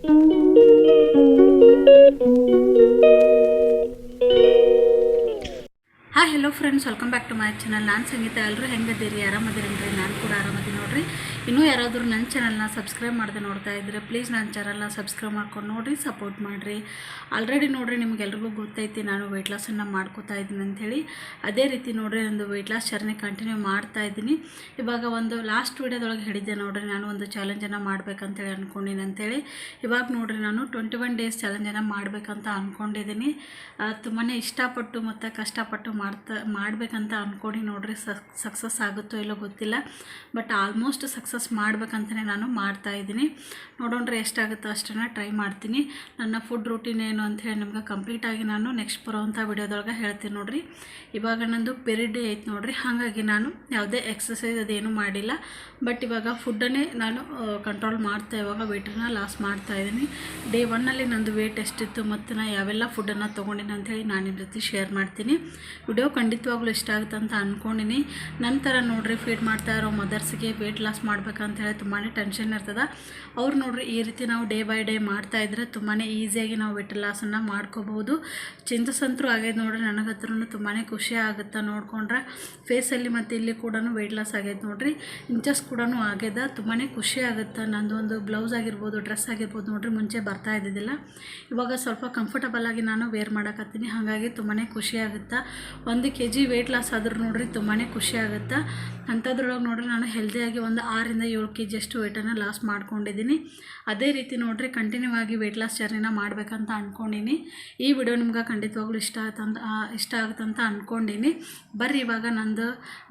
Hi hello friends, welcome back to my channel. ನಾನು ಸಂಗೀತ. ಎಲ್ಲರೂ ಹೆಂಗದಿರಿ? ಆರಾಮದಿರೇನ್ರಿ? ನಾನು ಕೂಡ ಆರಾಮದಿ ನೋಡ್ರಿ. ಇನ್ನೂ ಯಾರಾದರೂ ನನ್ನ ಚಾನಲ್ನ ಸಬ್ಸ್ಕ್ರೈಬ್ ಮಾಡದೆ ನೋಡ್ತಾ ಇದ್ದರೆ ಪ್ಲೀಸ್ ನನ್ನ ಚಾನಲ್ನ ಸಬ್ಸ್ಕ್ರೈಬ್ ಮಾಡ್ಕೊಂಡು ನೋಡಿರಿ, ಸಪೋರ್ಟ್ ಮಾಡಿರಿ. ಆಲ್ರೆಡಿ ನೋಡಿರಿ, ನಿಮಗೆಲ್ರಿಗೂ ಗೊತ್ತೈತಿ ನಾನು ವೆಯ್ಟ್ ಲಾಸನ್ನು ಮಾಡ್ಕೋತಾ ಇದ್ದೀನಿ ಅಂಥೇಳಿ. ಅದೇ ರೀತಿ ನೋಡಿರಿ, ನಂದು ವೆಯ್ಟ್ ಲಾಸ್ ಜರ್ನಿ ಕಂಟಿನ್ಯೂ ಮಾಡ್ತಾ ಇದ್ದೀನಿ. ಇವಾಗ ಒಂದು ಲಾಸ್ಟ್ ವೀಡಿಯೋದೊಳಗೆ ಹೇಳಿದ್ದೆ ನೋಡಿರಿ, ನಾನು ಒಂದು ಚಾಲೆಂಜನ್ನು ಮಾಡ್ಬೇಕಂತೇಳಿ ಅಂದ್ಕೊಂಡಿನಿ ಅಂಥೇಳಿ. ಇವಾಗ ನೋಡಿರಿ, ನಾನು 21 ಡೇಸ್ ಚಾಲೆಂಜನ್ನು ಮಾಡಬೇಕಂತ ಅಂದ್ಕೊಂಡಿದ್ದೀನಿ. ತುಂಬಾ ಇಷ್ಟಪಟ್ಟು ಮತ್ತು ಕಷ್ಟಪಟ್ಟು ಮಾಡಬೇಕಂತ ಅಂದ್ಕೊಂಡು ನೋಡ್ರಿ, ಸಕ್ಸಸ್ ಆಗುತ್ತೋ ಇಲ್ಲೋ ಗೊತ್ತಿಲ್ಲ, ಬಟ್ ಆಲ್ಮೋಸ್ಟ್ ಸಕ್ಸಸ್ ಮಾಡಬೇಕಂತಲೇ ನಾನು ಮಾಡ್ತಾಯಿದ್ದೀನಿ. ನೋಡೋಣ್ರಿ ಎಷ್ಟಾಗುತ್ತೋ ಅಷ್ಟನ್ನು ಟ್ರೈ ಮಾಡ್ತೀನಿ. ನನ್ನ ಫುಡ್ ರೂಟೀನ್ ಏನು ಅಂಥೇಳಿ ನಿಮ್ಗೆ ಕಂಪ್ಲೀಟಾಗಿ ನಾನು ನೆಕ್ಸ್ಟ್ ಬರೋವಂಥ ವಿಡಿಯೋದೊಳಗೆ ಹೇಳ್ತೀನಿ ನೋಡಿರಿ. ಇವಾಗ ನಂದು ಪೀರಿಯಡ್ ಐತೆ ನೋಡಿರಿ, ಹಾಗಾಗಿ ನಾನು ಯಾವುದೇ ಎಕ್ಸಸೈಸ್ ಅದೇನು ಮಾಡಿಲ್ಲ, ಬಟ್ ಇವಾಗ ಫುಡ್ಡನ್ನೇ ನಾನು ಕಂಟ್ರೋಲ್ ಮಾಡ್ತಾ ಇವಾಗ ವೆಯ್ಟನ್ನು ಲಾಸ್ ಮಾಡ್ತಾಯಿದ್ದೀನಿ. ಡೇ 1ನಲ್ಲಿ ನಂದು ವೆಯ್ಟ್ ಎಷ್ಟಿತ್ತು ಮತ್ತು ನಾನು ಯಾವೆಲ್ಲ ಫುಡ್ಡನ್ನು ತೊಗೊಂಡಿನಿ ಅಂಥೇಳಿ ನಾನು ನಿಮ್ಮ ಜೊತೆ ಶೇರ್ ಮಾಡ್ತೀನಿ. ವಿಡಿಯೋ ಖಂಡಿತವಾಗ್ಲೂ ಇಷ್ಟ ಆಗುತ್ತೆ ಅಂತ ಅಂದ್ಕೊಂಡಿನಿ. ನಂತರ ನೋಡಿರಿ, ಫೀಡ್ ಮಾಡ್ತಾ ಇರೋ ಮದರ್ಸ್ಗೆ ವೆಯ್ಟ್ ಲಾಸ್ ಮಾಡ್ಬೇಕಂತೇಳಿ ತುಂಬಾ ಟೆನ್ಷನ್ ಇರ್ತದೆ. ಅವ್ರು ನೋಡಿರಿ, ಈ ರೀತಿ ನಾವು ಡೇ ಬೈ ಡೇ ಮಾಡ್ತಾಯಿದ್ರೆ ತುಂಬಾ ಈಸಿಯಾಗಿ ನಾವು ವೆಯ್ಟ್ ಲಾಸನ್ನು ಮಾಡ್ಕೋಬೋದು. ಚೇಂಜಸ್ ಅಂತೂ ಆಗೈತೆ ನೋಡಿರಿ, ನನಗತ್ರೂ ತುಂಬಾ ಖುಷಿ ಆಗುತ್ತೆ ನೋಡಿಕೊಂಡ್ರೆ. ಫೇಸಲ್ಲಿ ಮತ್ತು ಇಲ್ಲಿ ಕೂಡ ವೆಯ್ಟ್ ಲಾಸ್ ಆಗೈತೆ ನೋಡಿರಿ, ಇಂಚಸ್ ಕೂಡ ಆಗ್ಯದ. ತುಂಬಾ ಖುಷಿ ಆಗುತ್ತೆ. ನಂದು ಒಂದು ಬ್ಲೌಸ್ ಆಗಿರ್ಬೋದು, ಡ್ರೆಸ್ ಆಗಿರ್ಬೋದು ನೋಡಿರಿ, ಮುಂಚೆ ಬರ್ತಾ ಇದ್ದಿದ್ದಿಲ್ಲ, ಇವಾಗ ಸ್ವಲ್ಪ ಕಂಫರ್ಟಬಲ್ ಆಗಿ ನಾನು ವೇರ್ ಮಾಡಕತ್ತೀನಿ. ಹಾಗಾಗಿ ತುಂಬಾ ಖುಷಿ ಆಗುತ್ತೆ. 1 kg ವೆಯ್ಟ್ ಲಾಸ್ ಆದ್ರೂ ನೋಡಿರಿ ತುಂಬಾ ಖುಷಿ ಆಗುತ್ತೆ. ಅಂಥದ್ರೊಳಗೆ ನೋಡಿರಿ, ನಾನು ಹೆಲ್ದಿಯಾಗಿ ಒಂದು 6 ರಿಂದ 7 kg ಅಷ್ಟು ವೆಯ್ಟನ್ನು ಲಾಸ್ ಮಾಡ್ಕೊಂಡಿದ್ದೀನಿ. ಅದೇ ರೀತಿ ನೋಡಿರಿ, ಕಂಟಿನ್ಯೂ ಆಗಿ ವೆಯ್ಟ್ ಲಾಸ್ ಜರ್ನಿನ ಮಾಡಬೇಕಂತ ಅಂದ್ಕೊಂಡಿನಿ. ಈ ವಿಡಿಯೋ ನಿಮ್ಗೆ ಖಂಡಿತವಾಗ್ಲೂ ಇಷ್ಟ ಆಗುತ್ತಂತ ಅಂದ್ಕೊಂಡಿನಿ. ಬರ್ರಿ, ಇವಾಗ ನಂದು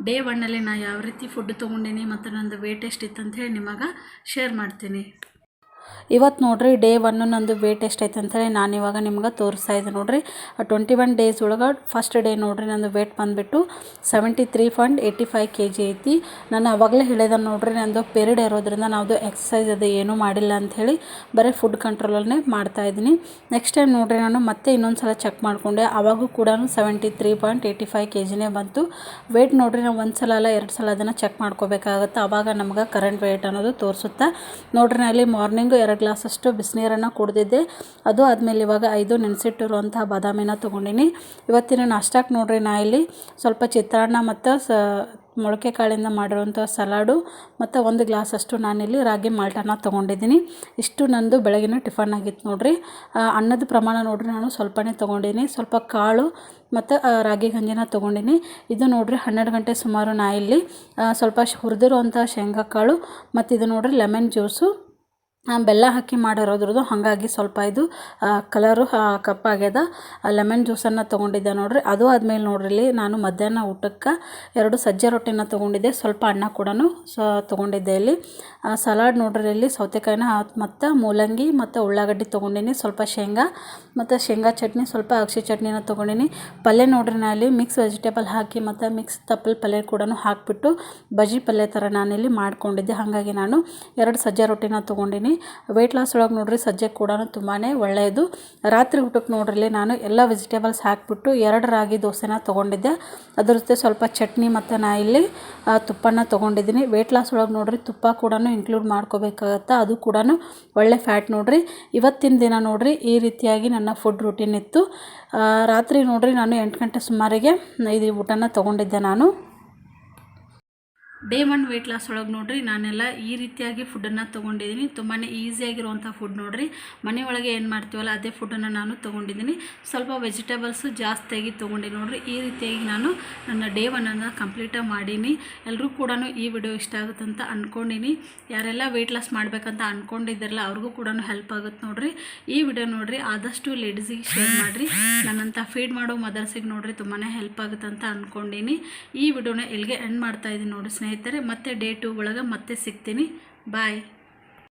ಡೇ 1ನಲ್ಲಿ ನಾನು ಯಾವ ರೀತಿ ಫುಡ್ ತೊಗೊಂಡಿನಿ ಮತ್ತು ನಂದು ವೆಯ್ಟ್ ಎಷ್ಟಿತ್ತು ಅಂಥೇಳಿ ನಿಮಗೆ ಶೇರ್ ಮಾಡ್ತೀನಿ. ಇವತ್ತು ನೋಡಿರಿ, ಡೇ 1 ನಂದು ವೆಯ್ಟ್ ಎಷ್ಟೈತೆ ಅಂಥೇಳಿ ನಾನು ಇವಾಗ ನಿಮ್ಗೆ ತೋರಿಸ್ತಾ ಇದ್ದೆ ನೋಡಿರಿ. 21 ಡೇಸ್ ಒಳಗೆ ಫಸ್ಟ್ ಡೇ ನೋಡಿರಿ, ನಂದು ವೆಯ್ಟ್ ಬಂದುಬಿಟ್ಟು 73.85 kg ಐತಿ. ನಾನು ಅವಾಗಲೇ ಹೇಳಿದೆ ನೋಡಿರಿ, ನಂದು ಪೀರಿಯಡ್ ಇರೋದ್ರಿಂದ ನಾವುದು ಎಕ್ಸಸೈಸ್ ಅದು ಏನೂ ಮಾಡಿಲ್ಲ ಅಂಥೇಳಿ ಬರೀ ಫುಡ್ ಕಂಟ್ರೋಲನ್ನೇ ಮಾಡ್ತಾಯಿದ್ದೀನಿ. ನೆಕ್ಸ್ಟ್ ಟೈಮ್ ನೋಡಿರಿ, ನಾನು ಮತ್ತೆ ಇನ್ನೊಂದು ಸಲ ಚೆಕ್ ಮಾಡಿಕೊಂಡೆ, ಅವಾಗೂ ಕೂಡ 73.85 kgನೇ ಬಂತು. ವೆಯ್ಟ್ ನೋಡಿರಿ, ನಾವು 1 ಸಲ ಅಲ್ಲ 2 ಸಲ ಅದನ್ನು ಚೆಕ್ ಮಾಡ್ಕೋಬೇಕಾಗುತ್ತೆ, ಆವಾಗ ನಮ್ಗೆ ಕರೆಂಟ್ ವೆಯ್ಟ್ ಅನ್ನೋದು ತೋರಿಸುತ್ತೆ ನೋಡಿರಿ. ನಾನಲ್ಲಿ ಮಾರ್ನಿಂಗು 2 ಗ್ಲಾಸಷ್ಟು ಬಿಸಿನೀರನ್ನು ಕುಡಿದಿದ್ದೆ. ಅದು ಆದಮೇಲೆ ಇವಾಗ 5 ನೆನೆಸಿಟ್ಟಿರುವಂಥ ಬಾದಾಮಿನ ತೊಗೊಂಡಿನಿ. ಇವತ್ತಿನ ನಾಷ್ಟಕ್ಕೆ ನೋಡಿರಿ, ನಾ ಇಲ್ಲಿ ಸ್ವಲ್ಪ ಚಿತ್ರಾನ್ನ ಮತ್ತು ಮೊಳಕೆ ಕಾಳಿಂದ ಮಾಡಿರೋಂಥ ಸಲಾಡು ಮತ್ತು 1 ಗ್ಲಾಸಷ್ಟು ನಾನಿಲ್ಲಿ ರಾಗಿ ಮಾಲ್ಟನ್ನು ತೊಗೊಂಡಿದ್ದೀನಿ. ಇಷ್ಟು ನಂದು ಬೆಳಗಿನ ಟಿಫನ್ ಆಗಿತ್ತು ನೋಡಿರಿ. ಅನ್ನದ ಪ್ರಮಾಣ ನೋಡಿರಿ, ನಾನು ಸ್ವಲ್ಪನೇ ತೊಗೊಂಡಿನಿ. ಸ್ವಲ್ಪ ಕಾಳು ಮತ್ತು ರಾಗಿ ಗಂಜಿನ ತೊಗೊಂಡಿನಿ. ಇದು ನೋಡಿರಿ 12 ಗಂಟೆ ಸುಮಾರು ನಾ ಇಲ್ಲಿ ಸ್ವಲ್ಪ ಹುರಿದಿರುವಂಥ ಶೇಂಗಾ ಕಾಳು ಮತ್ತು ಇದು ನೋಡಿರಿ ಲೆಮನ್ ಜ್ಯೂಸು ಬೆಲ್ಲ ಹಾಕಿ ಮಾಡಿರೋದ್ರದ್ದು, ಹಾಗಾಗಿ ಸ್ವಲ್ಪ ಇದು ಕಲರು ಕಪ್ಪಾಗ್ಯದ. ಲೆಮನ್ ಜ್ಯೂಸನ್ನು ತೊಗೊಂಡಿದ್ದೆ ನೋಡಿರಿ. ಅದು ಆದಮೇಲೆ ನೋಡ್ರಿ, ನಾನು ಮಧ್ಯಾಹ್ನ ಊಟಕ್ಕೆ 2 ಸಜ್ಜೆ ರೊಟ್ಟಿನ ತೊಗೊಂಡಿದ್ದೆ, ಸ್ವಲ್ಪ ಅನ್ನ ಕೂಡ ತೊಗೊಂಡಿದ್ದೆ. ಇಲ್ಲಿ ಸಲಾಡ್ ನೋಡ್ರಿ, ಇಲ್ಲಿ ಸೌತೆಕಾಯಿನ ಮತ್ತು ಮೂಲಂಗಿ ಮತ್ತು ಉಳ್ಳಾಗಡ್ಡಿ ತೊಗೊಂಡಿನಿ, ಸ್ವಲ್ಪ ಶೇಂಗಾ ಮತ್ತು ಶೇಂಗಾ ಚಟ್ನಿ, ಸ್ವಲ್ಪ ಅಗಸೆ ಚಟ್ನಿನ ತೊಗೊಂಡಿನಿ. ಪಲ್ಯ ನೋಡ್ರಿ, ನಾನಿಲ್ಲಿ ಮಿಕ್ಸ್ ವೆಜಿಟೇಬಲ್ ಹಾಕಿ ಮತ್ತು ಮಿಕ್ಸ್ ತಪ್ಪಲ್ ಪಲ್ಯ ಕೂಡ ಹಾಕಿಬಿಟ್ಟು ಬಜ್ಜಿ ಪಲ್ಯ ಥರ ನಾನಿಲ್ಲಿ ಮಾಡ್ಕೊಂಡಿದ್ದೆ. ಹಾಗಾಗಿ ನಾನು 2 ಸಜ್ಜೆ ರೊಟ್ಟಿನ ತೊಗೊಂಡಿನಿ. ವೆಯ್ಟ್ ಲಾಸ್ ಒಳಗೆ ನೋಡ್ರಿ, ಸಜ್ಜೆ ಕೂಡ ತುಂಬಾ ಒಳ್ಳೆಯದು. ರಾತ್ರಿ ಊಟಕ್ಕೆ ನೋಡ್ರಿ, ನಾನು ಎಲ್ಲ ವೆಜಿಟೇಬಲ್ಸ್ ಹಾಕಿಬಿಟ್ಟು 2 ರಾಗಿ ದೋಸೆನ ತೊಗೊಂಡಿದ್ದೆ. ಅದ್ರ ಜೊತೆ ಸ್ವಲ್ಪ ಚಟ್ನಿ ಮತ್ತು ನಾ ಇಲ್ಲಿ ತುಪ್ಪನ ತೊಗೊಂಡಿದ್ದೀನಿ. ವೆಯ್ಟ್ ಲಾಸ್ ಒಳಗೆ ನೋಡ್ರಿ, ತುಪ್ಪ ಕೂಡ ಇನ್ಕ್ಲೂಡ್ ಮಾಡ್ಕೋಬೇಕಾಗತ್ತೆ, ಅದು ಕೂಡ ಒಳ್ಳೆ ಫ್ಯಾಟ್ ನೋಡ್ರಿ. ಇವತ್ತಿನ ದಿನ ನೋಡ್ರಿ, ಈ ರೀತಿಯಾಗಿ ನನ್ನ ಫುಡ್ ರೂಟೀನ್ ಇತ್ತು. ರಾತ್ರಿ ನೋಡ್ರಿ, ನಾನು 8 ಗಂಟೆ ಸುಮಾರಿಗೆ ಇದು ಊಟನ ತೊಗೊಂಡಿದ್ದೆ ನಾನು. ಡೇ 1 ವೆಯ್ಟ್ ಲಾಸ್ ಒಳಗೆ ನೋಡಿರಿ, ನಾನೆಲ್ಲ ಈ ರೀತಿಯಾಗಿ ಫುಡ್ಡನ್ನು ತೊಗೊಂಡಿದ್ದೀನಿ. ತುಂಬಾ ಈಸಿಯಾಗಿರುವಂಥ ಫುಡ್ ನೋಡಿರಿ. ಮನೆಯೊಳಗೆ ಏನು ಮಾಡ್ತೀವಲ್ಲ ಅದೇ ಫುಡ್ಡನ್ನು ನಾನು ತೊಗೊಂಡಿದ್ದೀನಿ. ಸ್ವಲ್ಪ ವೆಜಿಟೇಬಲ್ಸು ಜಾಸ್ತಿಯಾಗಿ ತೊಗೊಂಡಿನಿ ನೋಡಿರಿ. ಈ ರೀತಿಯಾಗಿ ನಾನು ನನ್ನ ಡೇ 1ಅನ್ನು ಕಂಪ್ಲೀಟಾಗಿ ಮಾಡೀನಿ. ಎಲ್ಲರೂ ಕೂಡ ಈ ವಿಡಿಯೋ ಇಷ್ಟ ಆಗುತ್ತೆ ಅಂತ ಅಂದ್ಕೊಂಡಿನಿ. ಯಾರೆಲ್ಲ ವೆಯ್ಟ್ ಲಾಸ್ ಮಾಡಬೇಕಂತ ಅಂದ್ಕೊಂಡಿದ್ದಾರಲ್ಲ ಅವ್ರಿಗೂ ಕೂಡ ಹೆಲ್ಪ್ ಆಗುತ್ತೆ ನೋಡಿರಿ. ಈ ವಿಡಿಯೋ ನೋಡಿರಿ, ಆದಷ್ಟು ಲೇಡೀಸಿಗೆ ಶೇರ್ ಮಾಡಿರಿ. ನನ್ನಂಥ ಫೀಡ್ ಮಾಡೋ ಮದರ್ಸಿಗೆ ನೋಡಿರಿ ತುಂಬಾ ಹೆಲ್ಪ್ ಆಗುತ್ತೆ ಅಂತ ಅಂದ್ಕೊಂಡಿನಿ. ಈ ವಿಡಿಯೋನ ಇಲ್ಲಿಗೆ ಎಂಡ್ ಮಾಡ್ತಾಯಿದ್ದೀನಿ ನೋಡಿ ಸ್ನೇಹಿತರೆ. ಮತ್ತೆ ಡೇ 2 ಒಳಗೆ ಮತ್ತೆ ಸಿಗ್ತೀನಿ. ಬಾಯ್.